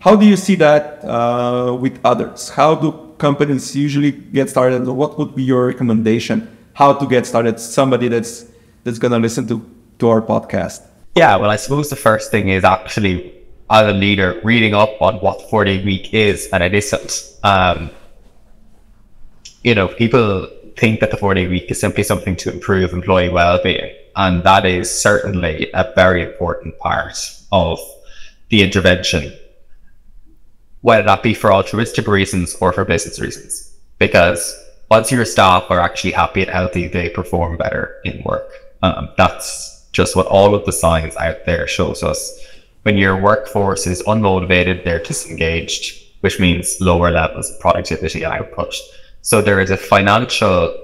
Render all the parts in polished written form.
How do you see that with others? How do companies usually get started? What would be your recommendation? How to get started? Somebody that's going to listen to our podcast. Yeah, well, I suppose the first thing is actually, as a leader, reading up on what the 4-day week is and it isn't. People think that the 4-day week is simply something to improve employee well-being, and that is certainly a very important part of the intervention, whether that be for altruistic reasons or for business reasons. Because once your staff are actually happy and healthy, they perform better in work. That's just what all of the science out there shows us. When your workforce is unmotivated, they're disengaged, which means lower levels of productivity and output. So there is a financial,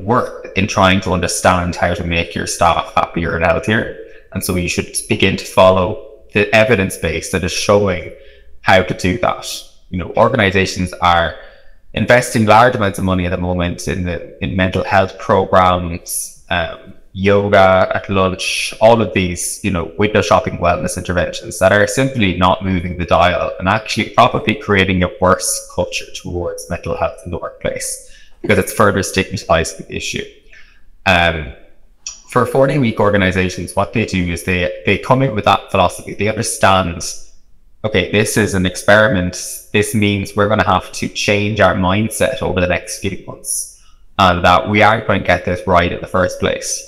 work in trying to understand how to make your staff happier and healthier. And so you should begin to follow the evidence base that is showing how to do that. Organizations are investing large amounts of money at the moment in mental health programs, yoga at lunch, all of these, window shopping wellness interventions that are simply not moving the dial and actually probably creating a worse culture towards mental health in the workplace, because it's further stigmatizing the issue. For 4-day week organizations, what they do is they come in with that philosophy. They understand, okay, this is an experiment. This means we're going to have to change our mindset over the next few months, and that we aren't going to get this right in the first place.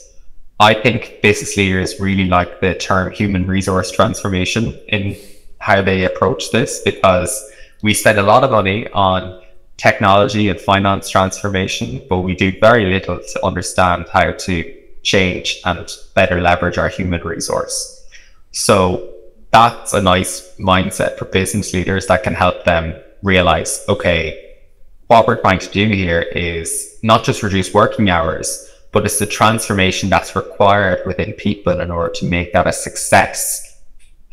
I think business leaders really like the term human resource transformation in how they approach this, because we spend a lot of money on technology and finance transformation, but we do very little to understand how to change and better leverage our human resource. So that's a nice mindset for business leaders that can help them realize, okay, what we're trying to do here is not just reduce working hours, but it's the transformation that's required within people in order to make that a success.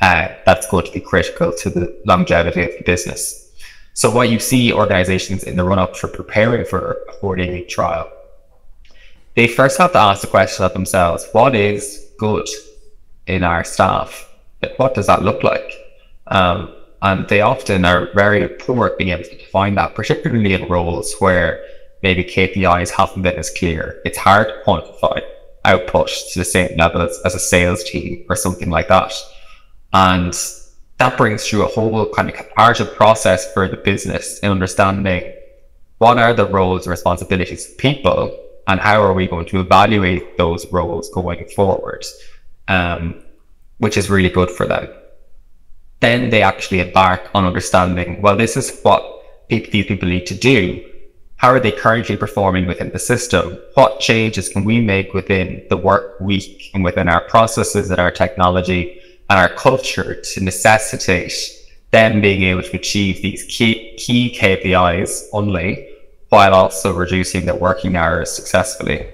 That's going to be critical to the longevity of the business. So what you see organizations in the run-up for preparing for a 4-day week trial, they first have to ask the question of themselves, what is good in our staff? What does that look like? And they often are very poor at being able to define that, particularly in roles where maybe KPIs haven't been as clear. It's hard to quantify output to the same level as a sales team or something like that. And that brings through a whole kind of comparative process for the business in understanding what are the roles and responsibilities of people, and how are we going to evaluate those roles going forward, which is really good for them. Then they actually embark on understanding, well, this is what these people need to do. How are they currently performing within the system? What changes can we make within the work week and within our processes and our technology and our culture to necessitate them being able to achieve these key KPIs only, while also reducing their working hours successfully?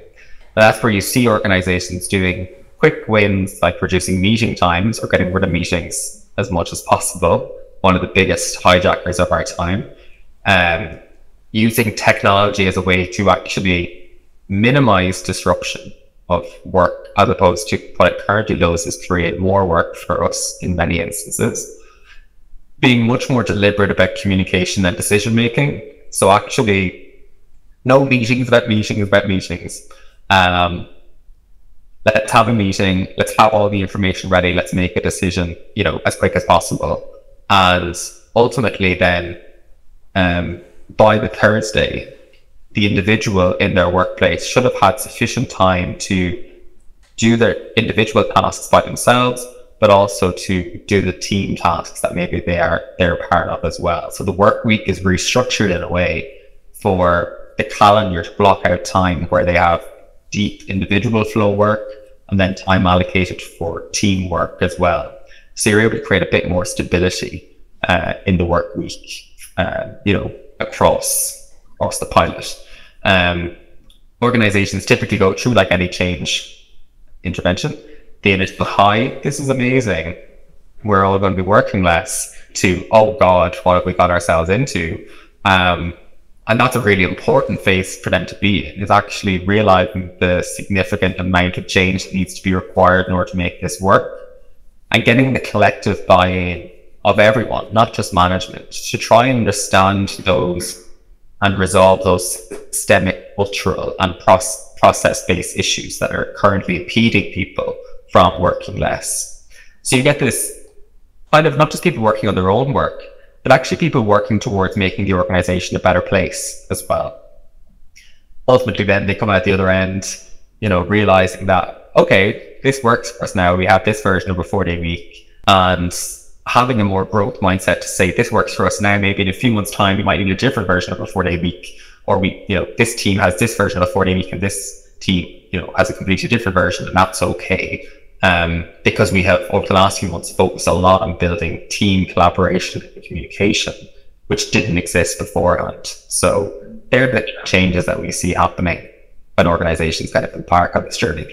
Now, that's where you see organizations doing quick wins, like reducing meeting times or getting rid of meetings as much as possible, one of the biggest hijackers of our time. Using technology as a way to actually minimize disruption of work, as opposed to what it currently does is create more work for us in many instances. Being much more deliberate about communication and decision making. So actually, no meetings about meetings about meetings. Let's have a meeting. Let's have all the information ready. Let's make a decision, as quick as possible. And ultimately, then, by the Thursday, the individual in their workplace should have had sufficient time to do their individual tasks by themselves, but also to do the team tasks that maybe they're part of as well. So the work week is restructured in a way for the calendar to block out time where they have deep individual flow work and then time allocated for teamwork as well. So you're able to create a bit more stability in the work week, across the pilot. Organizations typically go through, like any change intervention, the initial high, this is amazing, we're all going to be working less, to, oh God, what have we got ourselves into? And that's a really important phase for them to be in, is actually realizing the significant amount of change that needs to be required in order to make this work. and getting the collective buy-in of everyone, not just management, to try and understand those and resolve those systemic, cultural and process-based issues that are currently impeding people from working less. So you get this kind of not just people working on their own work, but actually people working towards making the organization a better place as well. Ultimately, then they come out the other end, realizing that, okay, this works for us now. We have this version of a 4-day week, and having a more growth mindset to say this works for us now. Maybe in a few months' time, we might need a different version of a 4-day week, or this team has this version of a 4-day week, and this team, has a completely different version, and that's okay. Because we have, over the last few months, focused a lot on building team collaboration and communication, which didn't exist beforehand. So they're the changes that we see happening when organizations kind of embark on this journey.